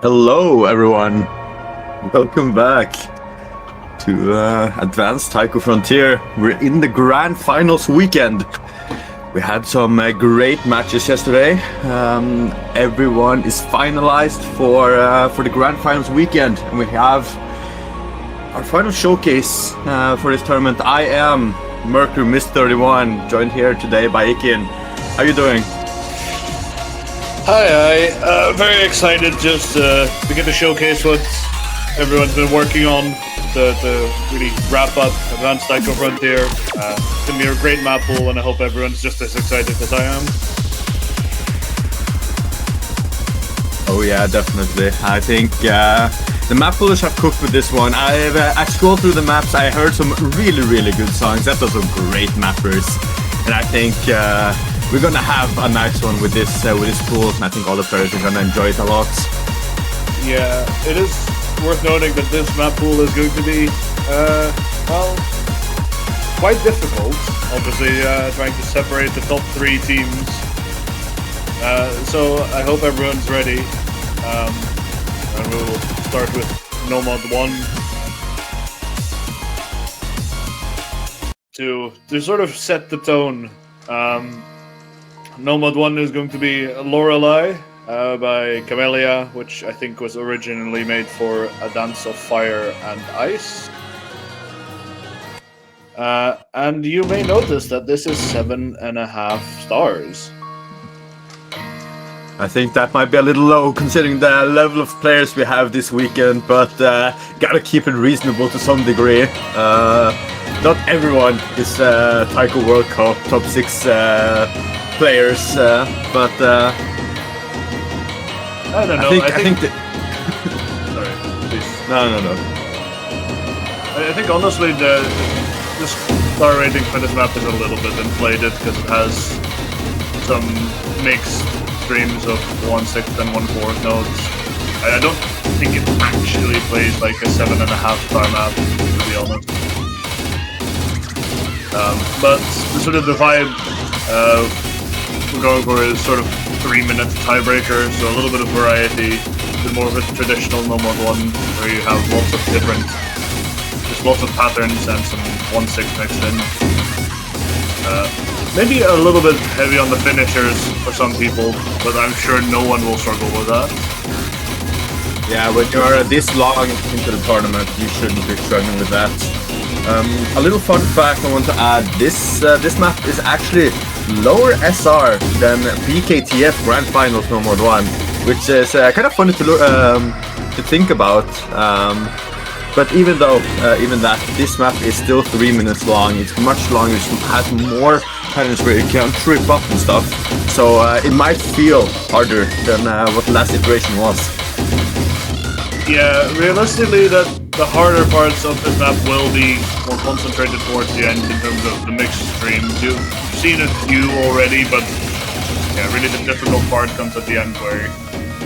Hello, everyone. Welcome back to Advanced Taiko Frontier. We're in the Grand Finals weekend. We had some great matches yesterday. Everyone is finalized for the Grand Finals weekend, and we have our final showcase for this tournament. I am Mercury Mist 31, joined here today by Ikin. How are you doing? Hi, very excited just to get to showcase what everyone's been working on to really wrap up Advanced Taiko Frontier. It's going to be a great map pool, and I hope everyone's just as excited as I am. Oh yeah, definitely. I think the map poolers have cooked with this one. I scrolled through the maps, I heard some really good songs. That was some great mappers. And I think we're gonna have a nice one with this pool. I think all the players are gonna enjoy it a lot. Yeah, it is worth noting that this map pool is going to be, quite difficult. Obviously, trying to separate the top 3 teams. So I hope everyone's ready. And we'll start with Nomad 1. To sort of set the tone. Nomad 1 is going to be Lorelei by Camellia, which I think was originally made for A Dance of Fire and Ice. And you may notice that this is 7.5 stars. I think that might be a little low considering the level of players we have this weekend, but gotta keep it reasonable to some degree. Not everyone is Taiko World Cup top 6 players, but I don't know. I think that... Sorry, please. No. I think honestly the star rating for this map is a little bit inflated because it has some mixed streams of 1/6 and 1/4 nodes. I don't think it actually plays like a 7.5 star map, to be honest. But sort of the vibe we're going for is sort of 3-minute tiebreaker, so a little bit of variety, a bit more of a traditional Nomad 1 where you have lots of patterns and some 1/6 mixed in. Maybe a little bit heavy on the finishers for some people, but I'm sure no one will struggle with that. Yeah, when you're this long into the tournament, you shouldn't be struggling with that. A little fun fact I want to add, this map is actually lower SR than BKTF Grand Finals Nomad 1, which is kind of funny to think about. But even that, this map is still 3 minutes long. It's much longer, it has more patterns where you can trip up and stuff. So it might feel harder than what the last iteration was. Yeah, realistically, the harder parts of this map will be more concentrated towards the end in terms of the mixed streams. You've seen a few already, but yeah, really the difficult part comes at the end where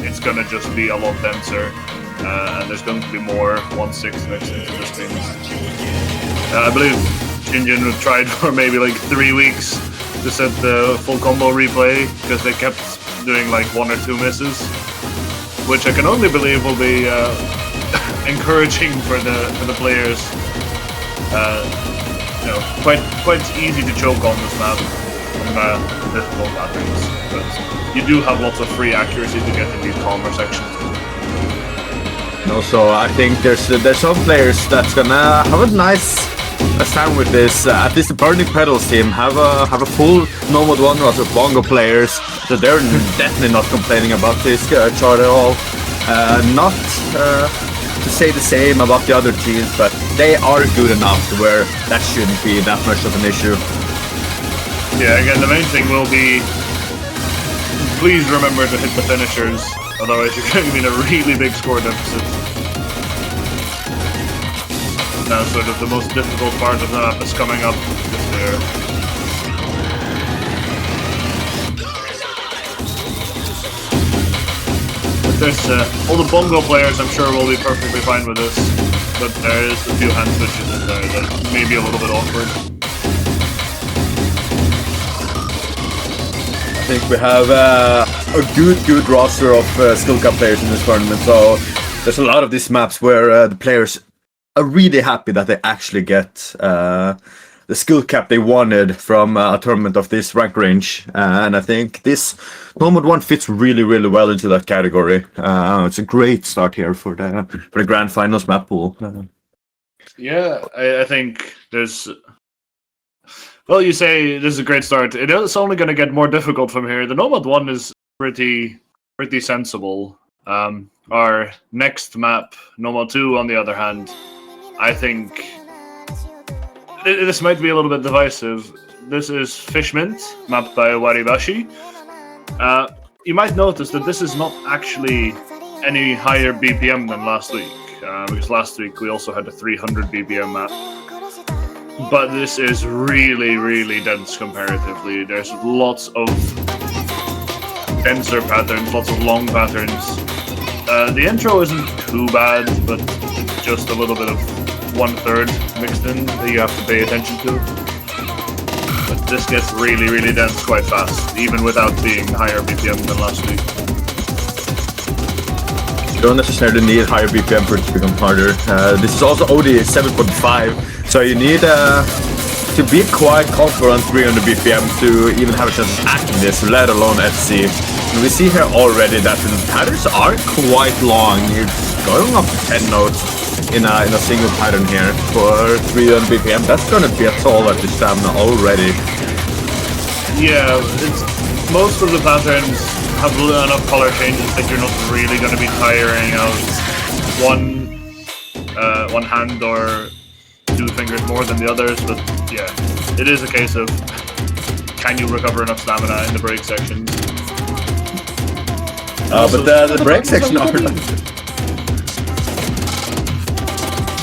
it's gonna just be a lot denser, and there's going to be more 1/6 mixed into the streams. I believe Shinjin tried for maybe like 3 weeks to set the full combo replay because they kept doing like 1 or 2 misses, which I can only believe will be encouraging for the players. Quite easy to choke on this map from difficult patterns, but you do have lots of free accuracy to get in these calmer sections. And also, I think there's some players that's gonna have a nice time with this. At least the Burning Petals team have a full Nomad 1 roster of bongo players, so they're definitely not complaining about this chart at all. Not to say the same about the other teams, but they are good enough to where that shouldn't be that much of an issue. Yeah, again, the main thing will be, please remember to hit the finishers, otherwise you're going to be in a really big score deficit. Now sort of the most difficult part of the map is coming up just there. There's all the bongo players I'm sure will be perfectly fine with this, but there is a few hand switches in there that may be a little bit awkward. think we have a good roster of skill cup players in this tournament. So there's a lot of these maps where the players are really happy that they actually get the skill cap they wanted from a tournament of this rank range. And I think this Nomad 1 fits really well into that category. It's a great start here for the Grand Finals map pool. Yeah, I think there's... Well, you say this is a great start. It's only going to get more difficult from here. The Nomad 1 is pretty sensible. Our next map, Nomad 2, on the other hand, I think this might be a little bit divisive. This is Fishmint, mapped by Waribashi. You might notice that this is not actually any higher BPM than last week, because last week we also had a 300 BPM map. But this is really dense comparatively. There's lots of denser patterns, lots of long patterns. The intro isn't too bad, but it's just a little bit of 1/3 mixed in that you have to pay attention to. But this gets really dense quite fast, even without being higher BPM than last week. You don't necessarily need higher BPM for it to become harder. This is also OD 7.5, so you need to be quite confident on 300 BPM to even have a chance of hacking this, let alone FC. And we see here already that the patterns are quite long. It's going up to 10 notes in a single pattern here for 300 BPM. That's going to be a toll at the stamina already. Yeah, most of the patterns have enough color changes that you're not really going to be tiring out one hand or 2 fingers more than the others, but yeah, it is a case of can you recover enough stamina in the break sections. But the break section are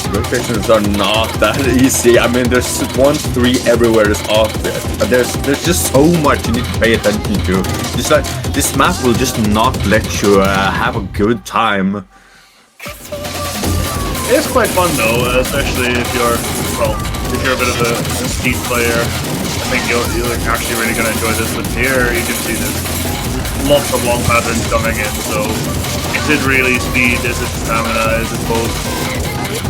break sections are not that easy. I mean, there's 1-3 everywhere is off. There's just so much you need to pay attention to. Just like this map will just not let you have a good time. It's quite fun though, especially if you're a bit of a speed player. I think you're actually really gonna enjoy this. But here you can see there's lots of long patterns coming in. So is it really speed? Is it stamina? Is it both?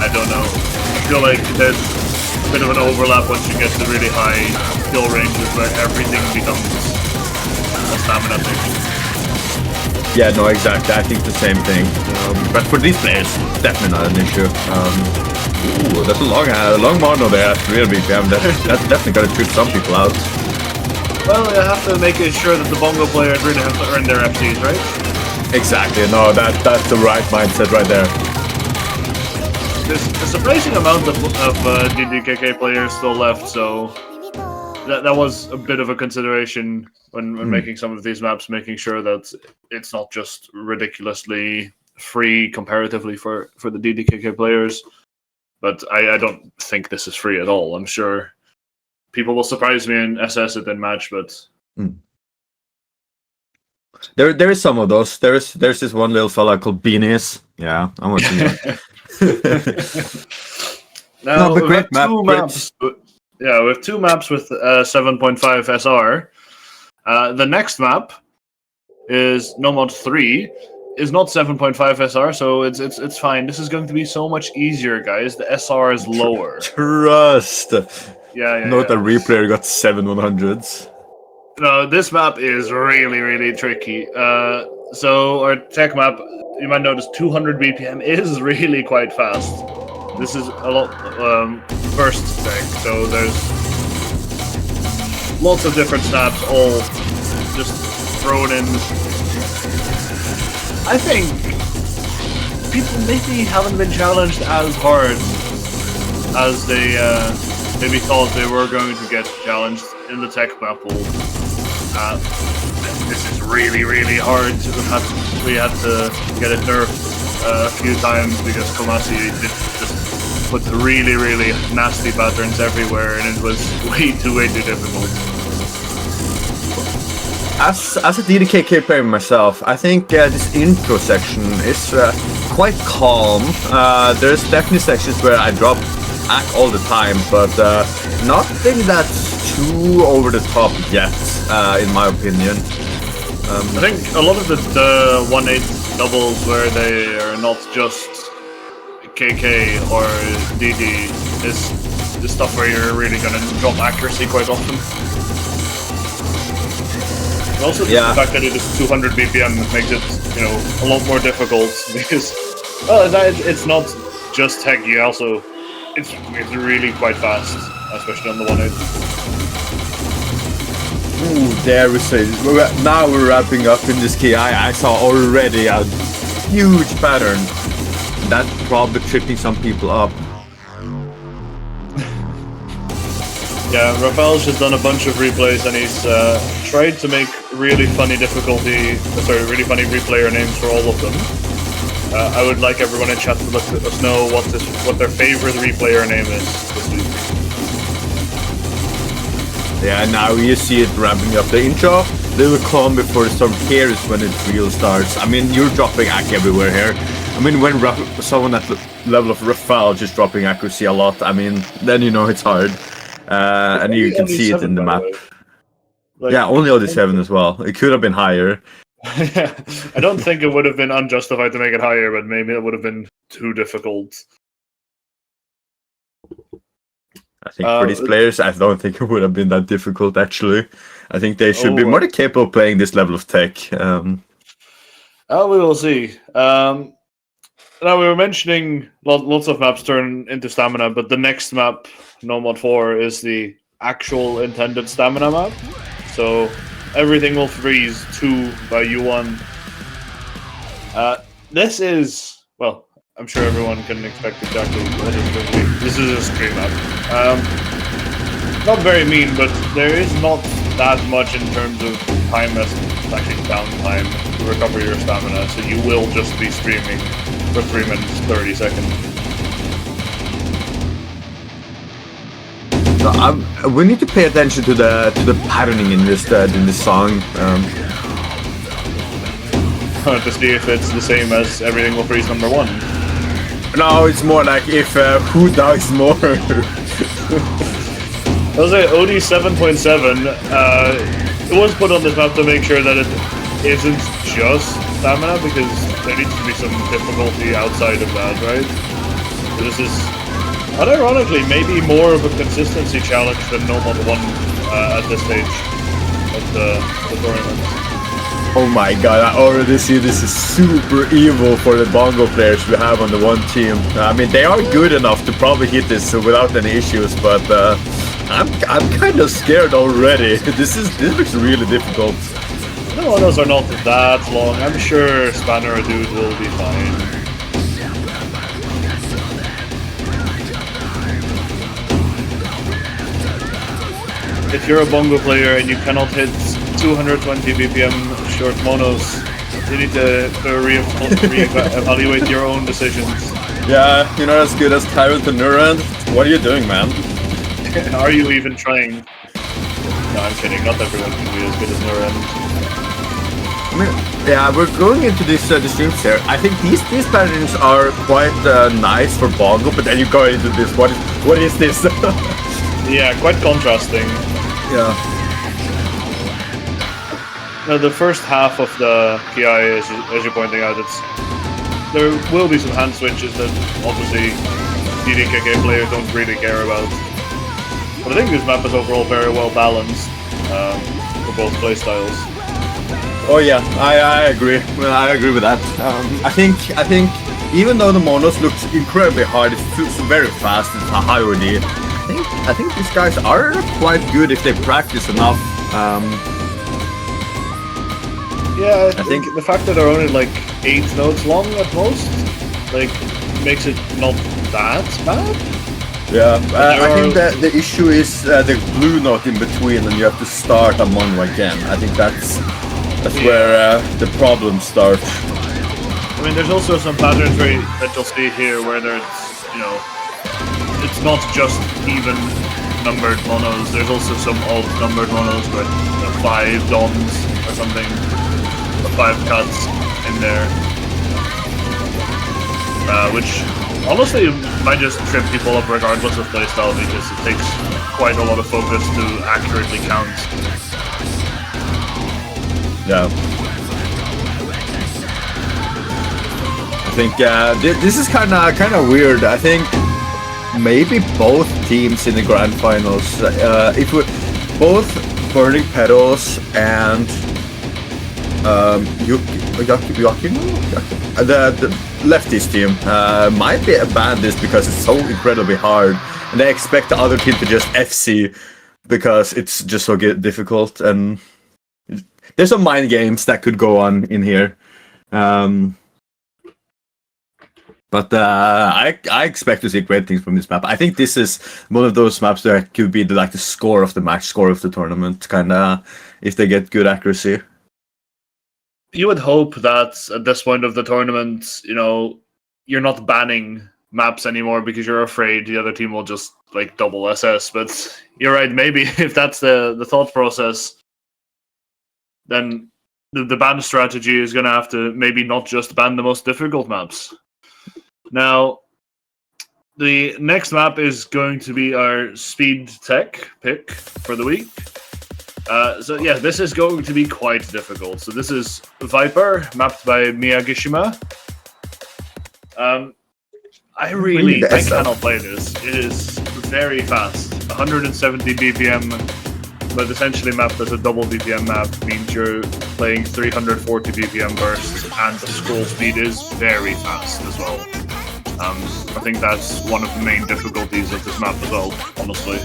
I don't know. I feel like there's a bit of an overlap once you get to really high skill ranges where everything becomes a stamina thing. Yeah, no, exactly. I think the same thing. But for these players, definitely not an issue. Ooh, that's a long mono there at 300 BPM. That's definitely going to trip some people out. Well, you have to make it sure that the bongo players really have to earn their FCs, right? Exactly. No, that's the right mindset right there. There's a surprising amount of DDKK players still left, so that was a bit of a consideration when making some of these maps, making sure that it's not just ridiculously free comparatively for the DDKK players. But I don't think this is free at all. I'm sure people will surprise me and SS it in match, but there is some of those. There's this one little fella called Beanies. Yeah, I'm watching that. Now, we have two maps. Yeah, we have 2 maps with 7.5 SR. The next map is Nomad 3. Is not 7.5 SR, so it's fine. This is going to be so much easier, guys. The SR is lower. Trust. Yeah. Note that replayer got 7/100s. No, this map is really tricky. So our tech map, you might notice 200 BPM is really quite fast. This is a lot burst tech, so there's lots of different snaps all just thrown in. I think people maybe haven't been challenged as hard as they maybe thought they were going to get challenged in the tech map pool. This is really hard. We had to get it nerfed a few times because Komasi did just put really nasty patterns everywhere, and it was way too difficult. As a DDKK player myself, I think this intro section is quite calm. There's definitely sections where I drop hack all the time, but nothing that's too over the top yet, in my opinion. I think a lot of the 1-8 doubles where they are not just KK or DD is the stuff where you're really going to drop accuracy quite often. And also the fact that it is 200 BPM makes it, you know, a lot more difficult because, well, it's not just tech, you also, it's really quite fast, especially on the 1-8. Ooh, there we say. Now we're wrapping up in this key. I saw already a huge pattern. That's probably tripping some people up. Yeah, Rafael's just done a bunch of replays and he's tried to make really funny really funny replayer names for all of them. I would like everyone in chat to let us know what their favorite replayer name is this week. Yeah, now you see it ramping up. The intro, little calm before the storm. Here is when it real starts. I mean, you're dropping AC everywhere here. I mean, when someone at the level of Rafael just dropping accuracy a lot, I mean, then you know it's hard. And you can see it in the map. Like, yeah, only OD7 as well. It could have been higher. Yeah, I don't think it would have been unjustified to make it higher, but maybe it would have been too difficult. I think for these players, I don't think it would have been that difficult, actually. I think they should be more capable of playing this level of tech. We will see. Now, we were mentioning lots of maps turn into stamina, but the next map, No Mod 4, is the actual intended stamina map. So everything will freeze 2 by U1. This is, well, I'm sure everyone can expect exactly what it's going to be. This is a scream map. Not very mean, but there is not that much in terms of time as actually downtime to recover your stamina, so you will just be streaming for 3 minutes 30 seconds. So we need to pay attention to the patterning in this song. To see if it's the same as Everything Will Freeze number 1. No, it's more like if who dies more. I'll say OD 7.7. It was put on this map to make sure that it isn't just stamina, because there needs to be some difficulty outside of that, right? So this is, unironically, maybe more of a consistency challenge than No Mod 1 at this stage of the tournament. Oh my god, I already see this is super evil for the bongo players we have on the one team. I mean, they are good enough to probably hit this without any issues, but I'm kind of scared already. This looks really difficult. No, those are not that long. I'm sure Spanner or Dude will be fine. If you're a bongo player and you cannot hit 220 BPM short monos, you need to re-evaluate your own decisions. Yeah, you're not as good as Tyrant and Nurand. What are you doing, man? Are you even trying? No, I'm kidding. Not everyone can be as good as Nurand. I mean, yeah, we're going into this the streams here. I think these patterns are quite nice for bongo, but then you go into this. What is this? Yeah, quite contrasting. Yeah. Now, the first half of the PI, as you're pointing out, there will be some hand switches that obviously DDKK players don't really care about. But I think this map is overall very well balanced for both playstyles. Oh yeah, I agree. Well, I agree with that. I think even though the monos looks incredibly hard, it feels very fast. It's a high OD. I think these guys are quite good if they practice enough. Yeah, I think the fact that they're only like 8 notes long at most, like, makes it not that bad. Yeah, I think that the issue is the blue note in between, and you have to start a mono again. I think that's where the problem starts. I mean, there's also some patterns that you'll see here where there's, you know, it's not just even numbered monos. There's also some odd numbered monos with 5 dons or something, or 5 cuts in there, which honestly might just trip people up regardless of playstyle, because it takes quite a lot of focus to accurately count. Yeah. I think this is kind of weird. I think maybe both teams in the grand finals, if we both Burning Petals and the lefties team might be ban this because it's so incredibly hard, and they expect the other team to just FC because it's just so difficult, and there's some mind games that could go on in here. But I expect to see great things from this map. I think this is one of those maps that could be the score of the match, score of the tournament, kind of, if they get good accuracy. You would hope that at this point of the tournament, you're not banning maps anymore because you're afraid the other team will just double SS. But you're right, maybe if that's the thought process, then the ban strategy is going to have to maybe not just ban the most difficult maps. Now, the next map is going to be our speed tech pick for the week. So yeah, this is going to be quite difficult. So this is Viper, mapped by Miyagishima. I cannot play this. It is very fast. 170 BPM, but essentially mapped as a double BPM map means you're playing 340 BPM bursts, and the scroll speed is very fast as well. I think that's one of the main difficulties of this map as well, honestly.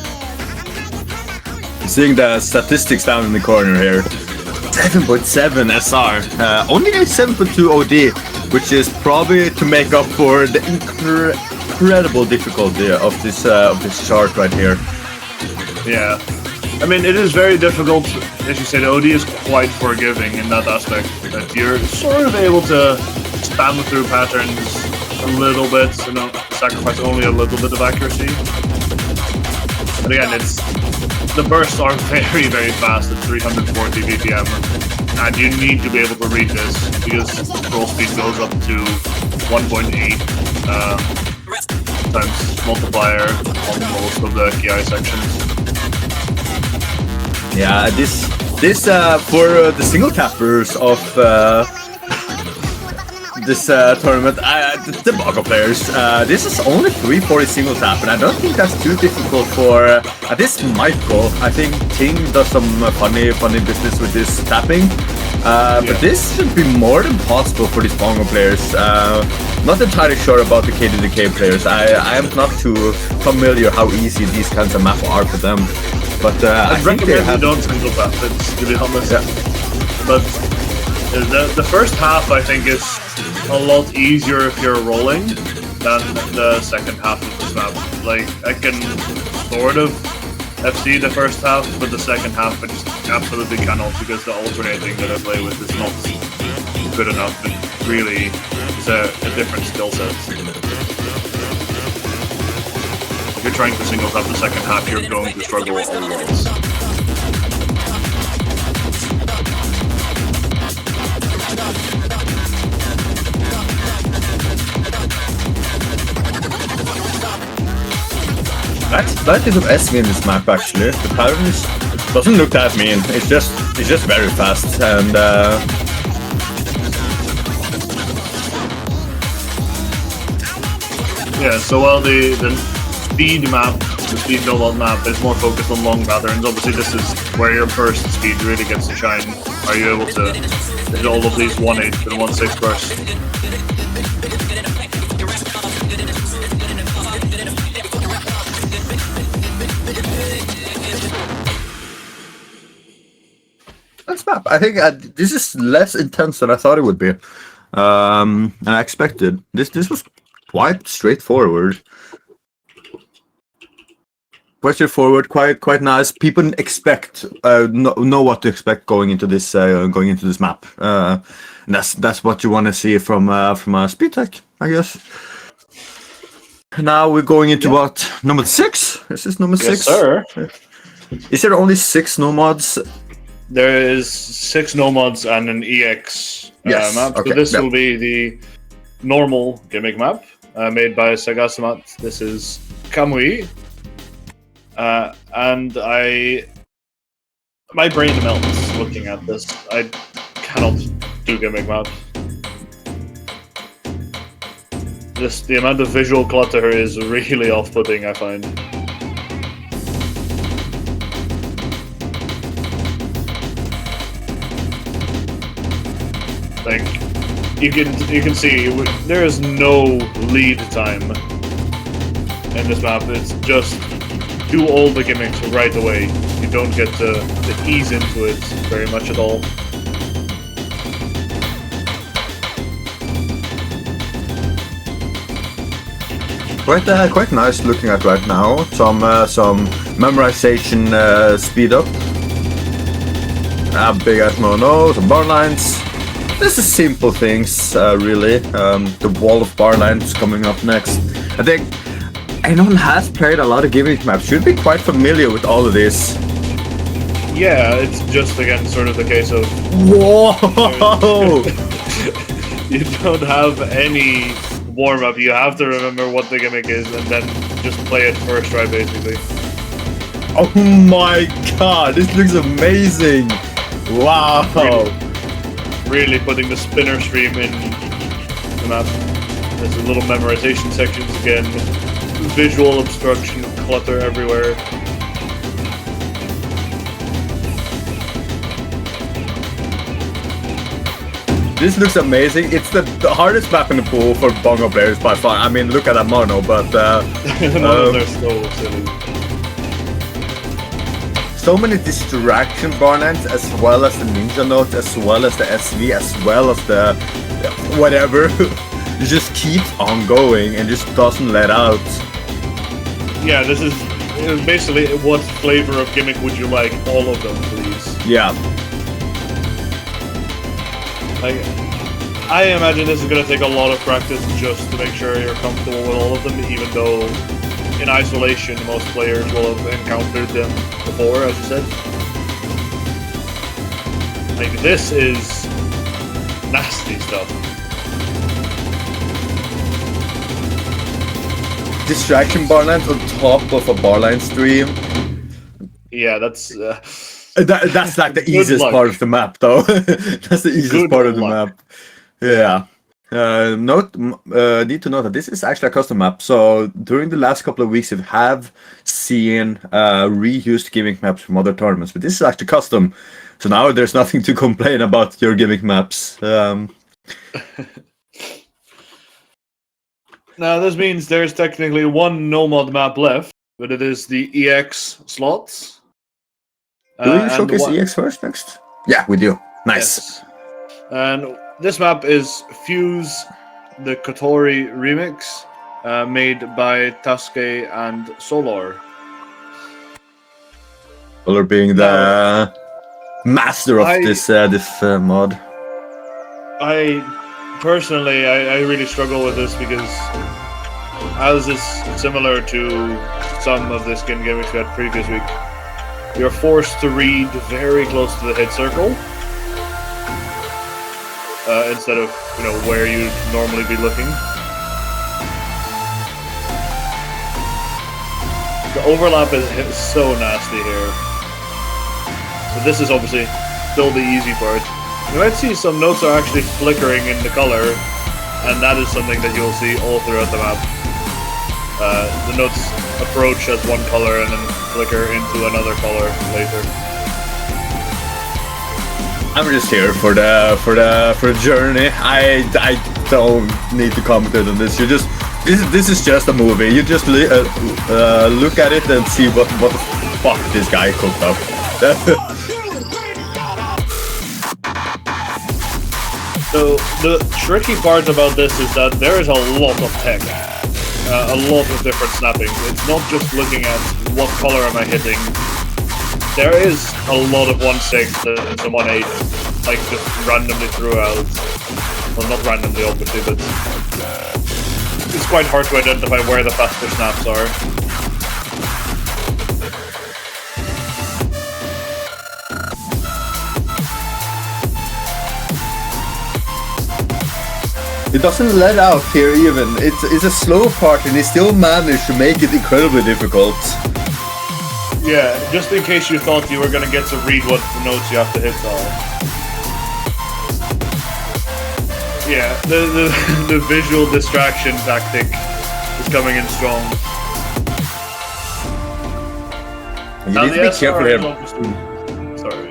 Seeing the statistics down in the corner here, 7.7 SR, only a 7.2 OD, which is probably to make up for the incredible difficulty of this chart right here. Yeah, I mean, it is very difficult. As you said, OD is quite forgiving in that aspect, that you're sort of able to spam through patterns a little bit, sacrifice only a little bit of accuracy. But again, the bursts are very, very fast at 340 BPM, and you need to be able to read this because the scroll speed goes up to 1.8 times multiplier on most of the KI sections. Yeah, this for the single tappers of this tournament, the Bago players, this is only 340 single tap, and I don't think that's too difficult for this might go. I think Ting does some funny business with this tapping, but this should be more than possible for these Bago players. Not entirely sure about the KDDK players. I am not too familiar how easy these kinds of maps are for them, but I think they have... don't single tap it, to be honest. Yeah. But the first half, I think, is a lot easier if you're rolling than the second half of this map. I can sort of FC the first half, but the second half I just absolutely cannot because the alternating that I play with is not good enough. It really is a different skill set. If you're trying to single tap the second half, you're going to struggle always. That is of SV in this map actually. The pattern doesn't look that mean. It's just very fast, and yeah. So while the speed map, the speed build map, is more focused on long patterns. Obviously, this is where your burst speed really gets to shine. Are you able to hit all of these 1.8 and 1.6 bursts? That's map. I think this is less intense than I thought it would be, and I expected. This was quite straightforward. Quite straightforward, quite nice. People expect know what to expect going into this map. And that's what you want to see from a speed tech, I guess. Now we're going into what, number 6? Is this number 6? Yes, sir. Is there only 6 nomads? There is 6 nomads and an EX map. Okay, so this will be the normal gimmick map made by Sagasamat. This is Kamui. And my brain melts looking at this. cannot do gimmick maps. The amount of visual clutter is really off-putting, I find. Like, you can see there is no lead time in this map. It's just do all the gimmicks right away. You don't get to ease into it very much at all. Quite nice looking at right now. Some memorization speed up. Big ass mono, some bar lines. This is simple things, really. The wall of bar lines coming up next. I think anyone has played a lot of gimmick maps should be quite familiar with all of this. Yeah, it's just again sort of the case of whoa. You don't have any warm-up. You have to remember what the gimmick is and then just play it first try, basically. Oh my god, this looks amazing! Wow! Really putting the spinner stream in the map. There's a little memorization sections again. Visual obstruction, clutter everywhere. This looks amazing. It's the hardest map in the pool for bongo players by far. I mean, look at that mono, but the monos are so silly. So many distraction bar lines, as well as the ninja note, as well as the SV, as well as the whatever. It just keeps on going and just doesn't let out. Yeah, this is basically what flavor of gimmick would you like? All of them, please. Yeah. I imagine this is going to take a lot of practice just to make sure you're comfortable with all of them, even though in isolation most players will have encountered them before, as you said. Like, this is nasty stuff. Distraction bar lines on top of a bar line stream. Yeah, that's... That's like the easiest part of the map, though. That's the easiest part of the map. Yeah. Need to note that this is actually a custom map. So during the last couple of weeks, you have seen reused gimmick maps from other tournaments, but this is actually custom. So now there's nothing to complain about your gimmick maps. Now this means there's technically one no-mod map left, but it is the EX slots. Do we showcase EX first next? Yeah, we do. Nice. Yes. And this map is Fuse, the Kotori remix, made by Tasuke and Solar. Solar being the master of this mod. I personally, I really struggle with this because as is similar to some of the skin gimmicks we had previous week, you're forced to read very close to the hit circle instead of, you know, where you'd normally be looking. The overlap is so nasty here. So this is obviously still the easy part. You might see some notes are actually flickering in the color, and that is something that you'll see all throughout the map. The notes approach as one color and then flicker into another color later. I'm just here for the journey. I don't need to comment on this. You just this is just a movie. You just look at it and see what the fuck this guy cooked up. So the tricky part about this is that there is a lot of tech, a lot of different snappings. It's not just looking at what color am I hitting. There is a lot of 1/6 and some 1/8, like just randomly throughout. Well, not randomly obviously, but it's quite hard to identify where the faster snaps are. It doesn't let out here even. It's a slow part and he still managed to make it incredibly difficult. Yeah, just in case you thought you were gonna get to read what the notes you have to hit are. Yeah, the visual distraction tactic is coming in strong. You need to be careful here. Sorry.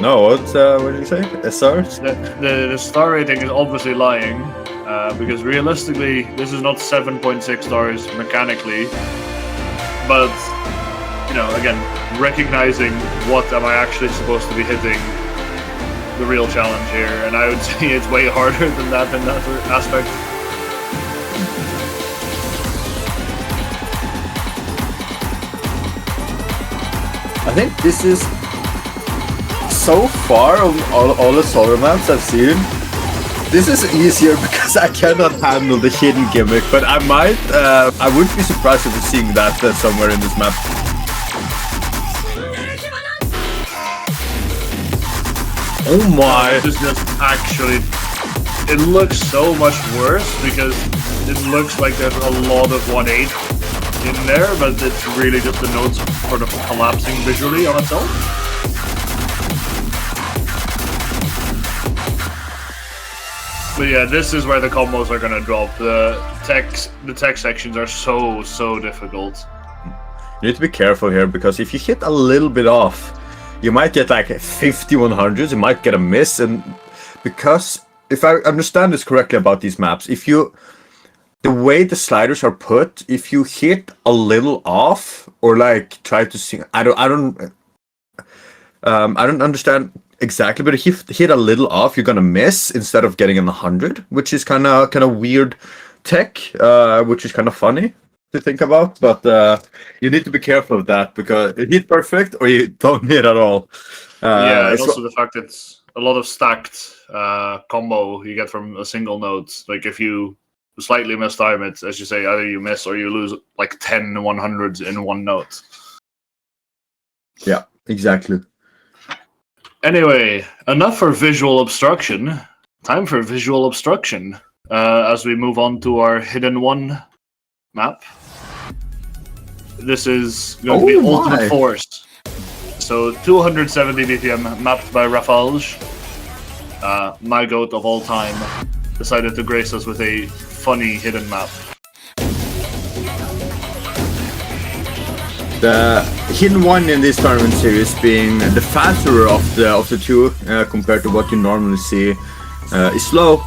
No, what did you say? SR? The star rating is obviously lying, because realistically, this is not 7.6 stars mechanically, but, you know, again, recognizing what am I actually supposed to be hitting, the real challenge here, and I would say it's way harder than that in that aspect. I think this is, so far of all the solar maps I've seen, this is easier because I cannot handle the hidden gimmick, but I wouldn't be surprised if we're seeing that somewhere in this map. Oh my! This is just actually, it looks so much worse because it looks like there's a lot of 1/8 in there, but it's really just the notes sort of collapsing visually on its own. But yeah, this is where the combos are gonna drop. The tech sections are so difficult. You need to be careful here because if you hit a little bit off, you might get like 50 100s, you might get a miss, and because if I understand this correctly about these maps, the way the sliders are put, if you hit a little off or like try to sing, I don't understand exactly, but if you hit a little off, you're gonna miss instead of getting an 100, which is kind of weird tech, which is kind of funny to think about. But you need to be careful of that because you hit perfect or you don't hit at all. Yeah, and also the fact it's a lot of stacked combo you get from a single note. Like if you slightly mistime it, as you say, either you miss or you lose like 10 100s in one note. Yeah, exactly. Anyway, enough for visual obstruction. Time for visual obstruction. As we move on to our Hidden 1 map. This is going to be Ultimate Force. So 270 BPM mapped by Rafalj. My goat of all time decided to grace us with a funny hidden map. The hidden one in this tournament series being the faster of the two compared to what you normally see is slow.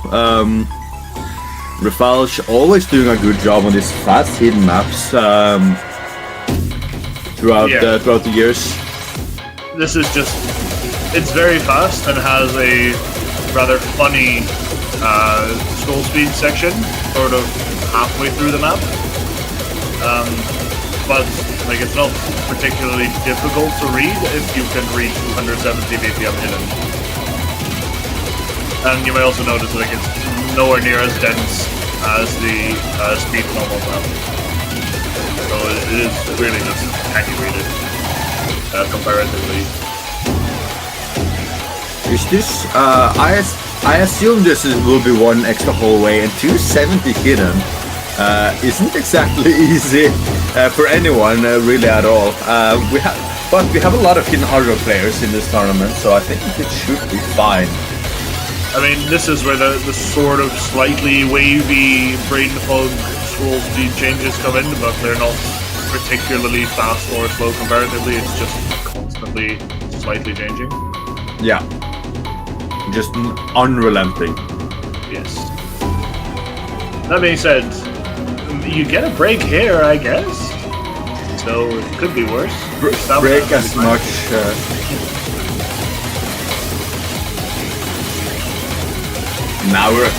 Rafalj always doing a good job on these fast hidden maps throughout the years. This is just, it's very fast and has a rather funny scroll speed section sort of halfway through the map. But like it's not particularly difficult to read if you can read 270 BPM hidden. And you may also notice like it's nowhere near as dense as the speed normal map. So it is really just can you read it comparatively. Is this I assume this will be one extra hallway, and 270 hidden isn't exactly easy for anyone really at all. But we have a lot of hidden hardware players in this tournament, so I think it should be fine. I mean, this is where the sort of slightly wavy brain fog scroll speed changes come in, but they're not particularly fast or slow comparatively. It's just constantly slightly changing. Yeah. Just unrelenting. Yes. That being said, you get a break here, I guess. So it could be worse. Break as much. Now we're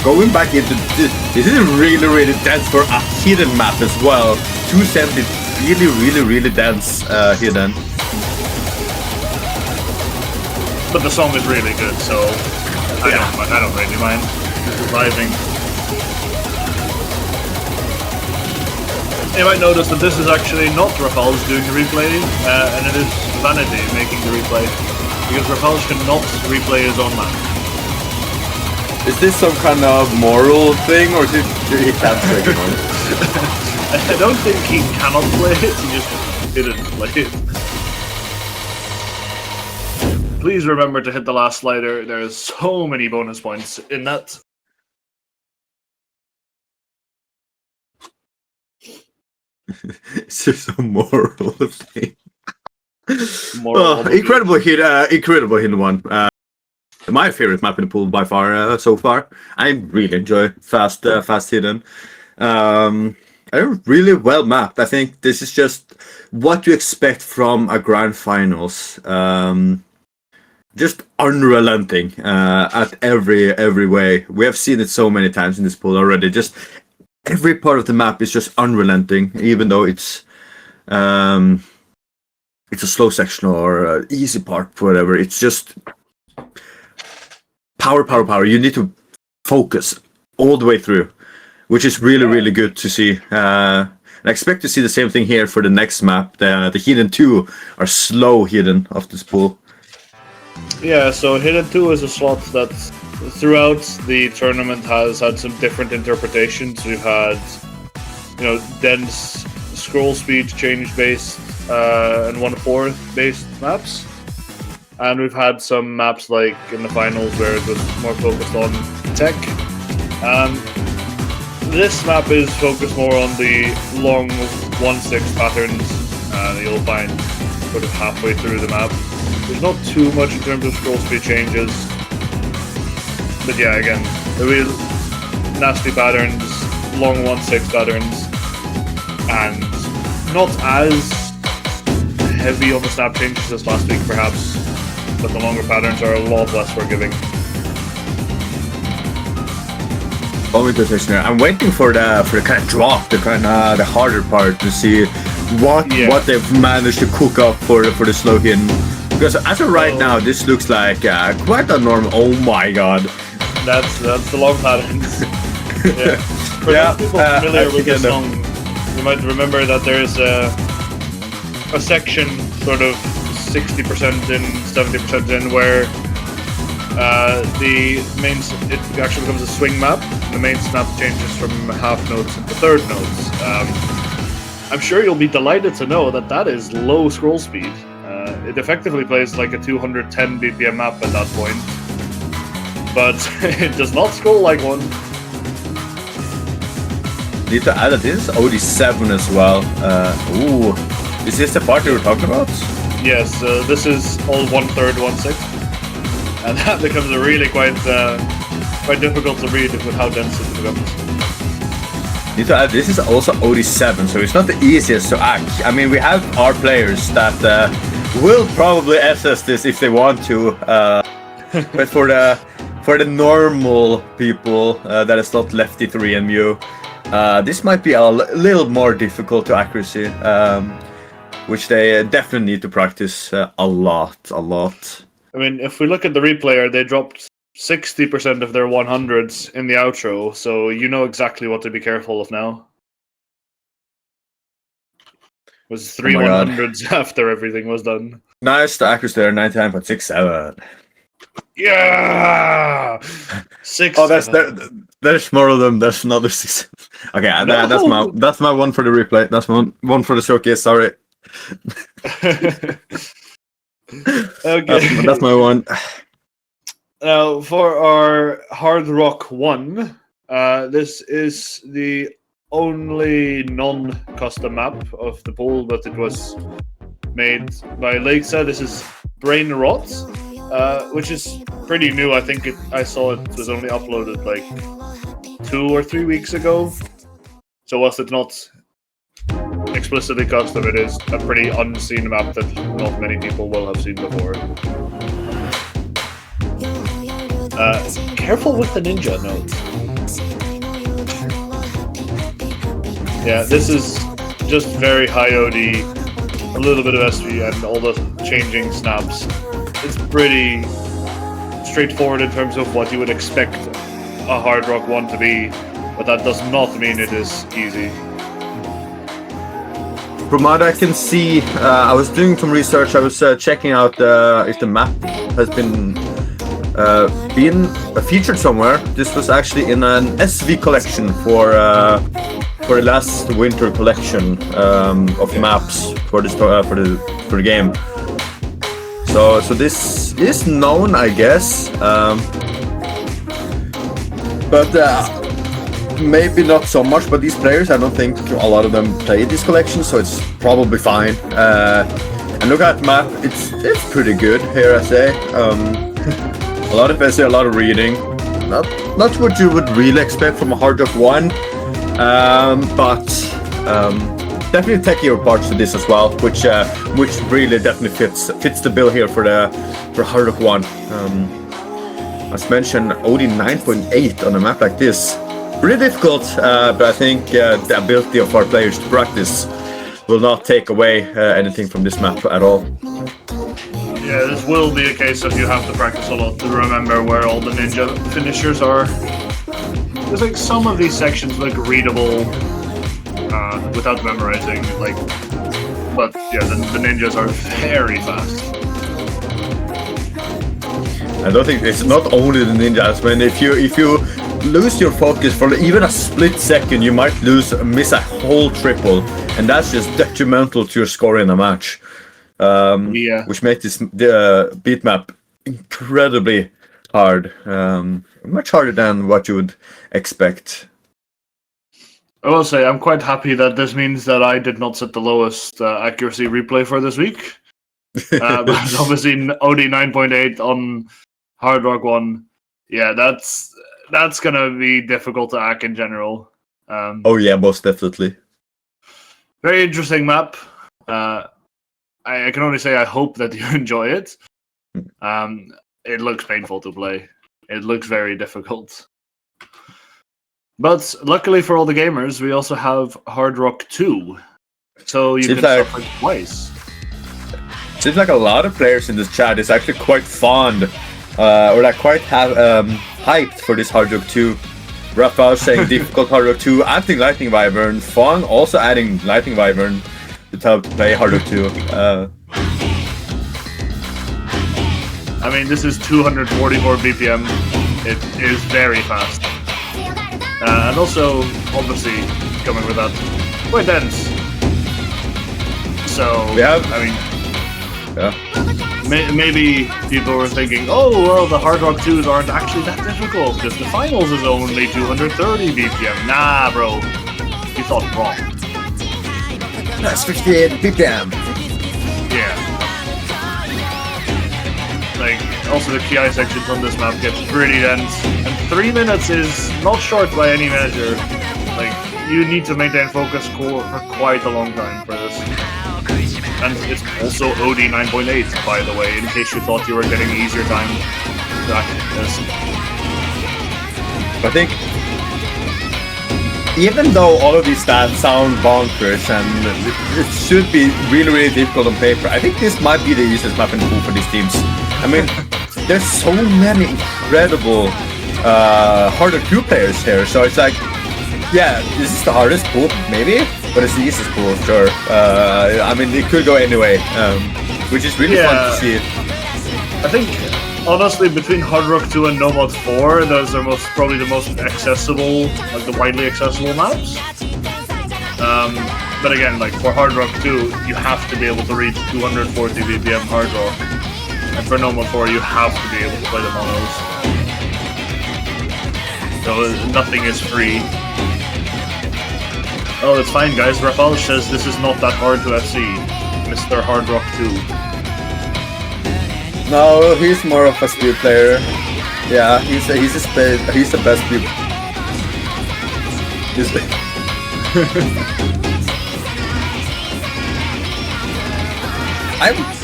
going back into this. This is really dense for a hidden map as well. 270 really dense hidden. But the song is really good, so I don't really mind surviving. You might notice that this is actually not Rafalj doing the replay, and it is Vanity making the replay, because Rafalj cannot replay his own map. Is this some kind of moral thing, or did he can't play it? I don't think he cannot play it, he just didn't play it. please remember to hit the last slider. There's so many bonus points in that. It's just a moral thing. Incredible hidden one. My favorite map in the pool by far so far. I really enjoy fast hidden. Really well mapped. I think this is just what you expect from a grand finals. Just unrelenting at every way. We have seen it so many times in this pool already. Just every part of the map is just unrelenting, even though it's a slow section or an easy part, whatever. It's just power. You need to focus all the way through, which is really good to see. I expect to see the same thing here for the next map. The Hidden 2 are slow hidden of this pool. Yeah, so Hidden 2 is a slot that throughout the tournament has had some different interpretations. We've had, dense scroll speed change based and 1/4 based maps. And we've had some maps like in the finals where it was more focused on tech. This map is focused more on the long 1/6 patterns that you'll find sort of halfway through the map. There's not too much in terms of scroll speed changes. But yeah, again, the real nasty patterns, long 1/6 patterns, and not as heavy on the snap changes as last week perhaps, but the longer patterns are a lot less forgiving. I'm waiting for the kind of drop, the harder part to see what they've managed to cook up for the slow hidden. Because as of right now, this looks like quite a normal. Oh my god, that's the long patterns. Yeah. For those people familiar with this song, you might remember that there's a section sort of 60% in, 70% in, where it actually becomes a swing map. The main snap changes from half notes into third notes. I'm sure you'll be delighted to know that is low scroll speed. It effectively plays like a 210 BPM map at that point, but it does not scroll like one. Need to add that this is OD7 as well. Is this the part you were talking about? Yes, this is all 1/3, 1/6, and that becomes really quite difficult to read with how dense it becomes. Need to add, this is also OD7, so it's not the easiest to act. I mean, we have our players that will probably SS this if they want to, but for the normal people that is not Lefty 3 and Mew, this might be a little more difficult to accuracy, which they definitely need to practice a lot. I mean, if we look at the replayer, they dropped 60% of their 100s in the outro, so you know exactly what to be careful of now. It was 3 100s after everything was done. Nice, the accuracy there, 99.67. Yeah! 6. Oh, there's more of them. There's another 6. Okay, no. that's my one for the replay. That's my one for the showcase. Sorry. Okay. That's my one. Now, for our Hard Rock 1, this is the only non-custom map of the pool, but it was made by Lakesa. This is Brain Rot, which is pretty new. I think I saw it was only uploaded like 2 or 3 weeks ago. So whilst it's not explicitly custom, it is a pretty unseen map that not many people will have seen before. Careful with the ninja note. Yeah, this is just very high OD, a little bit of SV, and all the changing snaps. It's pretty straightforward in terms of what you would expect a Hard Rock 1 to be, but that does not mean it is easy. From what I can see, I was doing some research. I was checking out if the map has been featured somewhere. This was actually in an SV collection for the last winter collection of maps for the game. So this is known, I guess, but maybe not so much. But these players, I don't think a lot of them play this collection, so it's probably fine. And look at the map; it's pretty good here, I say. A lot of essay, a lot of reading. Not what you would really expect from a Hard Rock 1, but definitely techier parts to this as well, which really definitely fits the bill here for Hard Rock 1. As mentioned, OD 9.8 on a map like this, really difficult, but I think the ability of our players to practice will not take away anything from this map at all. Yeah, this will be a case of you have to practice a lot to remember where all the ninja finishers are. There's like some of these sections look readable without memorizing, but yeah, the ninjas are very fast. I don't think it's not only the ninjas. When if you lose your focus for even a split second, you might miss a whole triple, and that's just detrimental to your score in a match. Which makes this beat map incredibly hard, much harder than what you would expect. I will say I'm quite happy that this means that I did not set the lowest accuracy replay for this week. But obviously OD 9.8 on Hard Rock 1, yeah, that's gonna be difficult to hack in general. Oh yeah, most definitely. Very interesting map. I can only say I hope that you enjoy it. It looks painful to play. It looks very difficult. But luckily for all the gamers, we also have Hard Rock 2. So you can suffer twice. Seems like a lot of players in this chat is actually quite fond, or quite hyped for this Hard Rock 2. Raphael saying difficult Hard Rock 2, adding Lightning Wyvern. Fong also adding Lightning Wyvern to help play Hard Rock 2. I mean, this is 244 BPM. It is very fast. And also, obviously, coming with that, quite dense. So, maybe people were thinking, oh, well, the Hard Rock 2s aren't actually that difficult, because the finals is only 230 BPM. Nah, bro. You thought wrong. That's 58 BPM. Yeah. Also the KI sections on this map get pretty dense, and 3 minutes is not short by any measure. You need to maintain focus for quite a long time for this. And it's also OD 9.8, by the way, in case you thought you were getting an easier time to access this. I think, even though all of these stats sound bonkers and it should be really, really difficult on paper, I think this might be the easiest map in the pool for these teams. I mean, there's so many incredible Hard Rock 2 players here, so it's like, yeah, this is the hardest pool, maybe, but it's the easiest pool, sure. I mean, it could go anyway, which is really fun to see. I think, honestly, between Hard Rock 2 and Nomad 4, those are probably the most accessible, the widely accessible maps. But again, for Hard Rock 2, you have to be able to reach 240 BPM Hard Rock. And for Nomad 4, you have to be able to play the monos. So nothing is free. Oh, it's fine, guys. Raphael says this is not that hard to FC. Mr. Hard Rock 2. No, he's more of a speed player. Yeah, he's the best speed.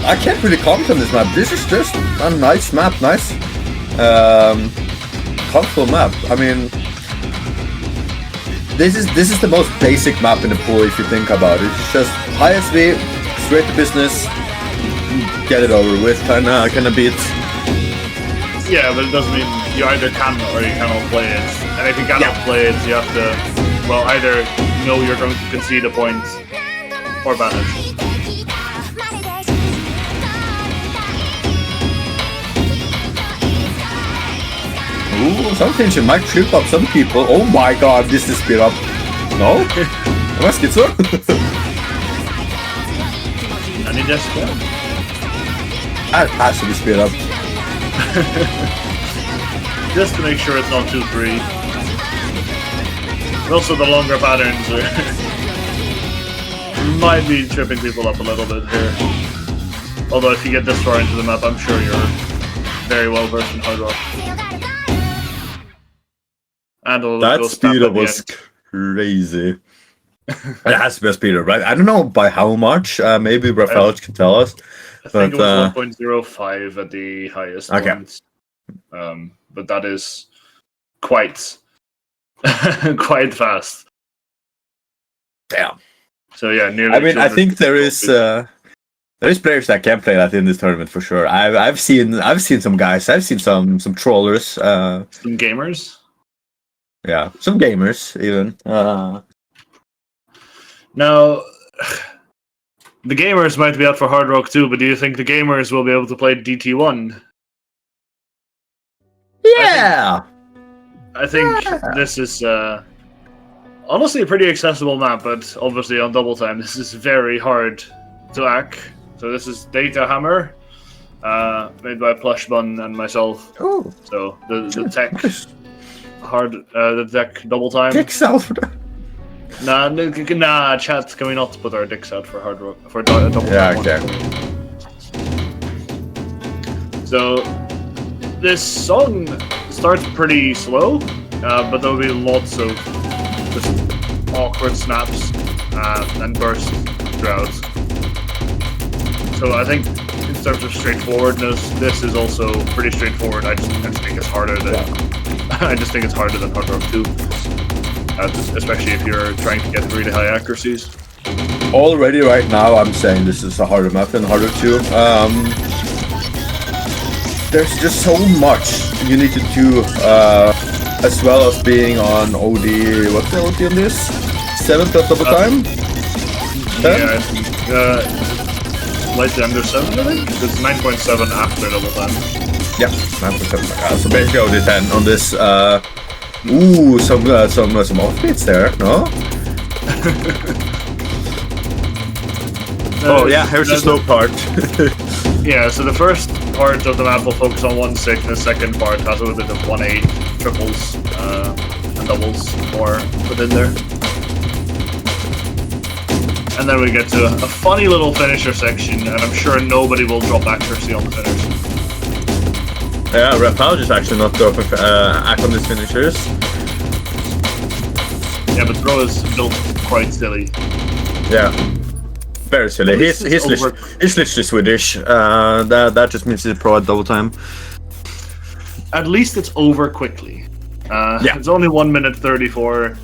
I can't really comment on this map. This is just a nice map, nice, comfortable map. I mean, this is the most basic map in the pool if you think about it. It's just high SV, straight to business, get it over with, kind of beat. Yeah, but it doesn't mean you either can or you cannot play it. And if you cannot play it, you have to, well, either know you're going to concede a point or ban it. Ooh, some tension might trip up some people. Oh my god, this is speed up. No? Am I schizo? And it just That has to be speed up. Just to make sure it's not too free. And also the longer patterns might be tripping people up a little bit here. Although if you get this far into the map, I'm sure you're very well versed in Hard Rock. And that speed up was crazy. It has to be a speed up, right? I don't know by how much. Maybe Raphael can tell us. I think it was 1.05 at the highest point. But that is quite quite fast. Damn. So yeah, nearly. I mean, I think there is players that can play that in this tournament for sure. I've seen some guys. I've seen some trollers. Some gamers. Yeah, some gamers even. Now, the gamers might be out for Hard Rock too, but do you think the gamers will be able to play DT1? Yeah! I think this is honestly a pretty accessible map, but obviously on double time this is very hard to hack. So this is Data Hammer, made by Plush Bun and myself. Oh. So the tech the tech double time. Dicks out for that. Nah, chat, can we not put our dicks out for Hard Rock for double time? Yeah, okay. So this song starts pretty slow, but there'll be lots of just awkward snaps and bursts throughout. So I think in terms of straightforwardness, this is also pretty straightforward. I just think it's harder than Hard Rock 2, especially if you're trying to get really high accuracies. Already right now, I'm saying this is a harder map than Hard Rock 2. There's just so much you need to do, as well as being on OD. What's the OD on this? 7th at double time? Yeah, slightly under 7, I think. It's 9.7 after double time. Yeah, 9.7. So basically OD 10 on this. Ooh, some offbeats there, no? Oh yeah, here's the slow part. Yeah, so the first part of the map will focus on 1-6, and the second part has a little bit of 1-8, triples, and doubles more within there. And then we get to a funny little finisher section, and I'm sure nobody will drop accuracy on the finish. Yeah, Raphael just actually not dropping act on these finishers. Yeah, but Throw is built quite silly. Yeah. Very silly. He's literally Swedish. That just means he's a pro at double time. At least it's over quickly. Yeah. It's only 1 minute 34.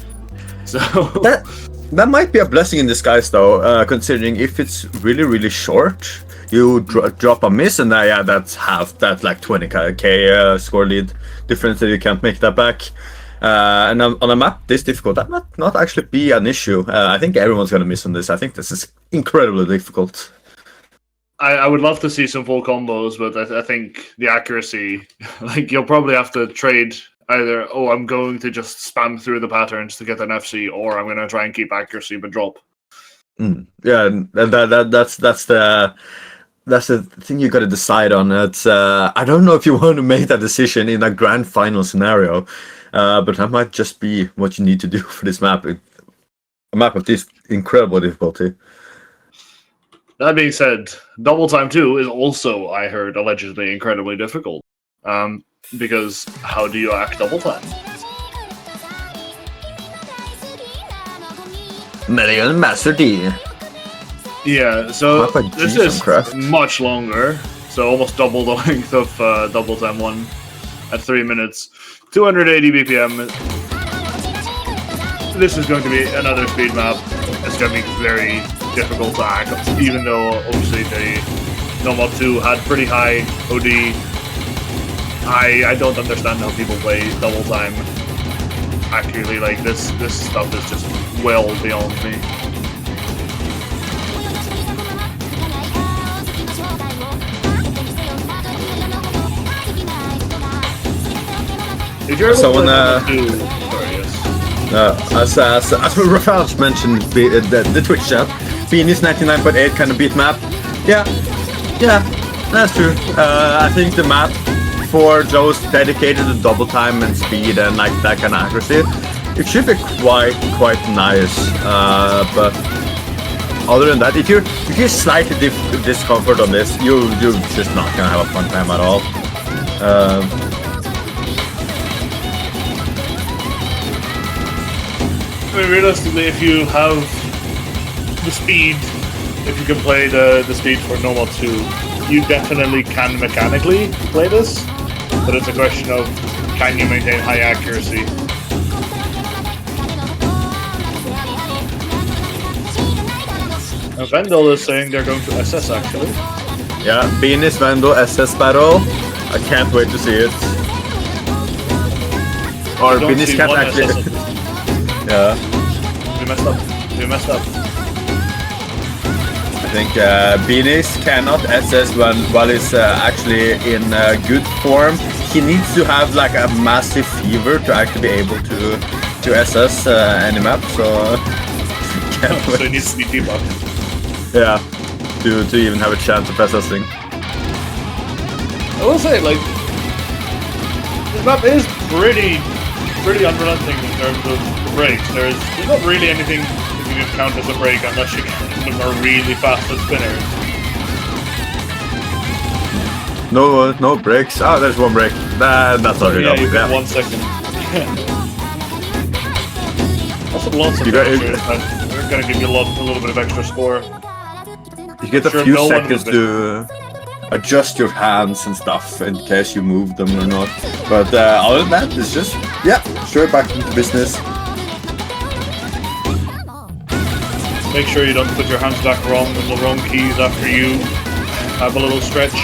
So that might be a blessing in disguise, though, considering if it's really short, you drop a miss, and that's half that, like 20k score lead difference that you can't make that back. And on a map this difficult, that might not actually be an issue. I think everyone's gonna miss on this. I think this is incredibly difficult. I would love to see some full combos, but I think the accuracy, like you'll probably have to trade either, I'm going to just spam through the patterns to get an FC, or I'm going to try and keep accuracy but drop. Yeah, that's the thing you got to decide on. It's I don't know if you want to make that decision in a grand final scenario, but that might just be what you need to do for this map. A map of this incredible difficulty. That being said, Double Time 2 is also, I heard, allegedly incredibly difficult. Because how do you act double time? Million Master D. Yeah, so this is much longer. So almost double the length of Double Time 1 at 3 minutes. 280 BPM. This is going to be another speed map. It's going to be very difficult to hack, even though obviously the Nomad 2 had pretty high OD. I don't understand how people play double time accurately. Like this stuff is just well beyond me. If you're able as Raphael mentioned, the Twitch chat, Beanie's 99.8 kind of beat map. Yeah, That's true. I think the map for those dedicated to double time and speed and like that kind of accuracy, it should be quite nice. But other than that, if you're slightly discomfort on this, you're just not gonna have a fun time at all. I mean, realistically, if you have the speed, if you can play the speed for normal 2, you definitely can mechanically play this, but it's a question of can you maintain high accuracy. Now, Vendel is saying they're going to SS actually. Yeah, Beanies Vendel SS battle. I can't wait to see it. Or Beanies can't actually. Yeah. We messed up. I think Beanies cannot SS while he's actually in good form. He needs to have like a massive fever to actually be able to SS any map. So So he needs to be debugged. Yeah, to even have a chance of SSing. I will say, like, this map is pretty unrelenting in terms of breaks. There's not really anything that you can count as a break unless you count them are really fast as spinners. No breaks. Oh, there's one break. That's already yeah, you yeah. get 1 second. Also, lots of pressure. We're gonna give you a little bit of extra score. You get a few seconds to adjust your hands and stuff in case you move them or not. But other than that, it's just, yeah, straight back into business. Make sure you don't put your hands back wrong on the wrong keys after you have a little stretch.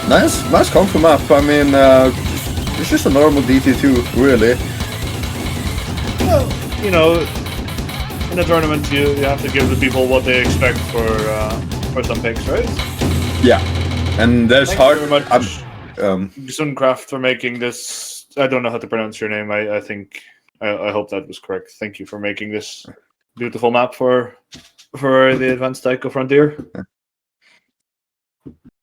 Nice comfort map. I mean, it's just a normal DT2, really. Well, you know, in a tournament, you have to give the people what they expect for some picks, right? Yeah, and there's Thank hard. you very much, Suncraft, for making this. I don't know how to pronounce your name. I think I hope that was correct. Thank you for making this beautiful map for the Advanced Taiko Frontier.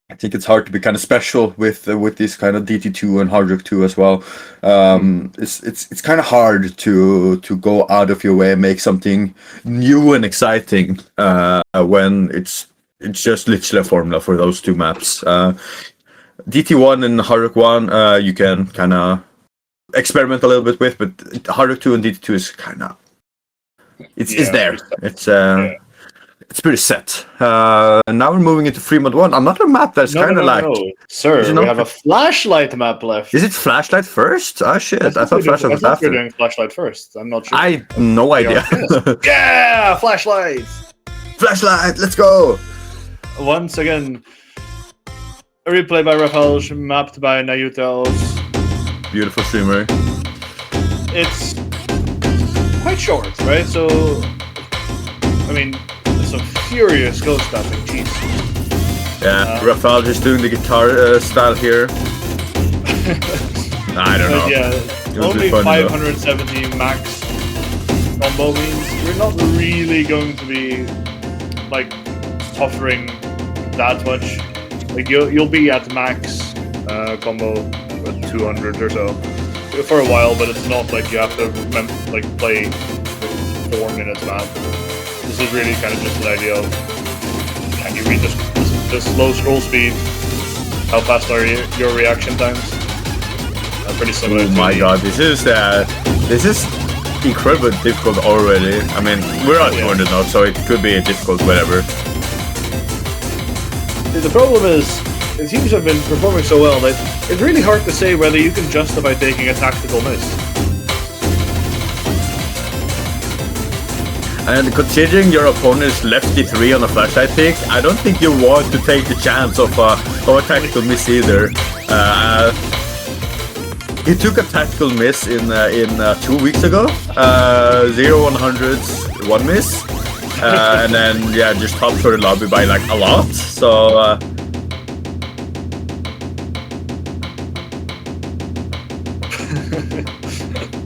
I think it's hard to be kind of special with this kind of DT2 and Hard Rock 2 as well. It's kind of hard to go out of your way and make something new and exciting when it's just literally a formula for those two maps. DT1 and Hard Rock 1 you can kind of experiment a little bit with, but Hard Rock 2 and DT2 is kind of it's there. It's pretty set. And now we're moving into Free Mod 1, another map that's kind of like... No. Sir, we have a flashlight map left. Is it flashlight first? Oh shit, I thought flashlight was after. We're doing flashlight first. I'm not sure. I no idea. Yeah, flashlight! Flashlight, let's go! Once again, a replay by Rafael, mapped by Nayutels. Beautiful streamer. It's quite short, right? So, I mean, some furious ghost tapping, jeez. Yeah, Rafael just doing the guitar style here. I don't know. Yeah, only 570 max combo means you're not really going to be like buffering that much. Like you'll be at max combo at 200 or so for a while, but it's not like you have to play 4 minutes map. This is really kind of just an idea of can you read this low scroll speed? How fast are your reaction times? Pretty similar. Oh my god, this is incredibly difficult already. I mean, we're on tournament now, so it could be difficult, whatever. The problem is, the teams have been performing so well that it's really hard to say whether you can justify taking a tactical miss. And considering your opponent is lefty 3 on a flashlight pick, I don't think you want to take the chance of a tactical miss either. He took a tactical miss in 2 weeks ago. 0-100s, 1 miss. And then, yeah, just top for the lobby by like a lot. So,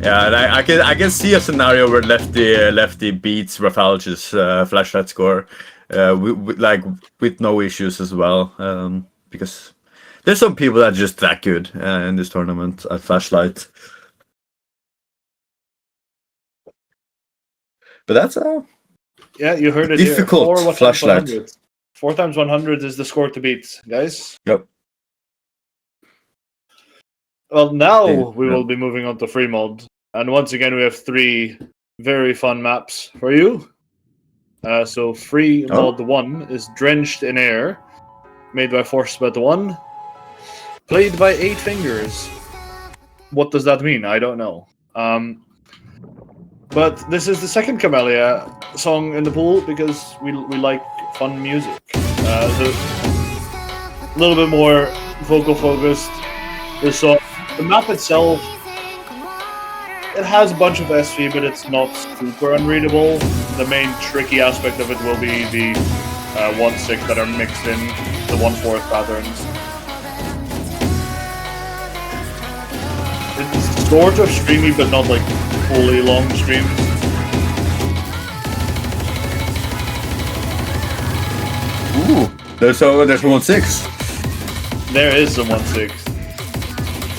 Yeah, and I can see a scenario where lefty beats Rafalge's flashlight score, with no issues as well. Because there's some people that are just that good in this tournament at flashlight. But that's yeah, you heard it difficult here. flashlight. 4 times 100 is the score to beat, guys. Yep. Well, now we will be moving on to free mod, and once again we have 3 very fun maps for you. So free mod 1 is Drenched in Air, made by ForceBet1, played by 8 Fingers. What does that mean? I don't know. But this is the second Camellia song in the pool because we like fun music. A little bit more vocal focused. The map itself, it has a bunch of SV, but it's not super unreadable. The main tricky aspect of it will be the 1-6 that are mixed in, the 1/4 patterns. It's sort of streamy, but not like fully long streams. Ooh, there's a 1/6. There is a 1/6.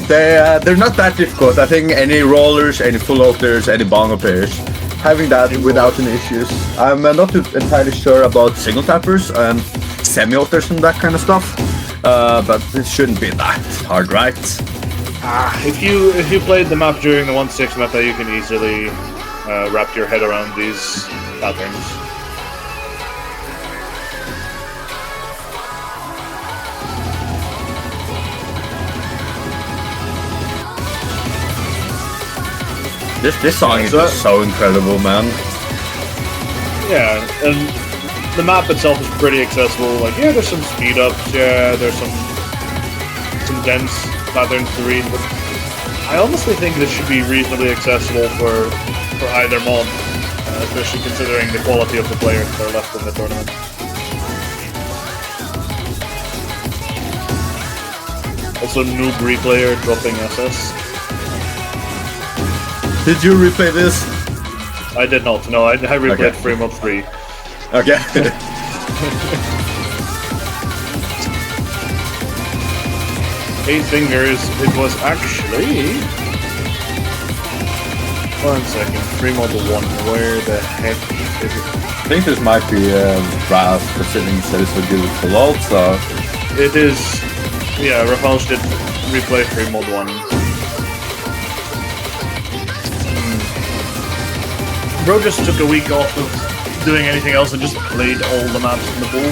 They're not that difficult. I think any rollers, any full alters, any bongo players, having that without any issues. I'm not entirely sure about single tappers and semi alters and that kind of stuff, but it shouldn't be that hard, right? If you played the map during the 1/6 meta, you can easily wrap your head around these patterns. This song is so incredible, man. Yeah, and the map itself is pretty accessible. Like, yeah, there's some speed ups. Yeah, there's some dense patterns to read, but I honestly think this should be reasonably accessible for either mod, especially considering the quality of the players that are left in the tournament. Also, noob replayer dropping SS. Did you replay this? I did not. No, I replayed free mod 3. Okay. 8 Fingers, it was actually... One second, free mod 1, where the heck is it? I think this might be Ralph, considering he said it's so good with full alt, so... It is... Yeah, Rafalge did replay free mod 1. Bro just took a week off of doing anything else and just played all the maps in the pool.